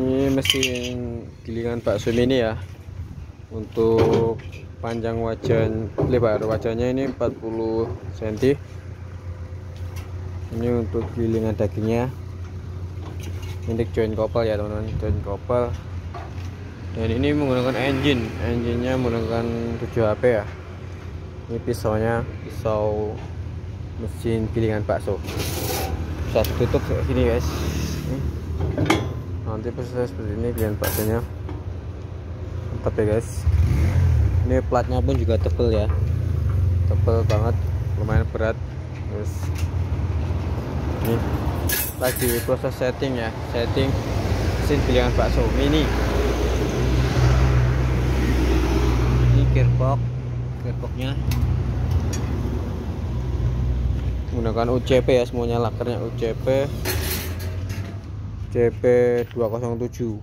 Ini mesin gilingan bakso mini ya. Untuk panjang lebar wajahnya ini 40 cm. Ini untuk gilingan dagingnya. Ini joint couple ya teman-teman, joint couple. Dan ini menggunakan engine-nya menggunakan 7 HP ya. Ini pisaunya, pisau mesin gilingan bakso. Bisa ditutup kayak gini guys. Nanti proses seperti ini gilingan baksonya. Mantap ya guys. Ini platnya pun juga tebel ya, tebel banget, lumayan berat. Terus ini lagi proses setting ya, setting mesin gilingan bakso mini. Ini gearboxnya menggunakan UCP ya, semuanya lakernya UCP CP207.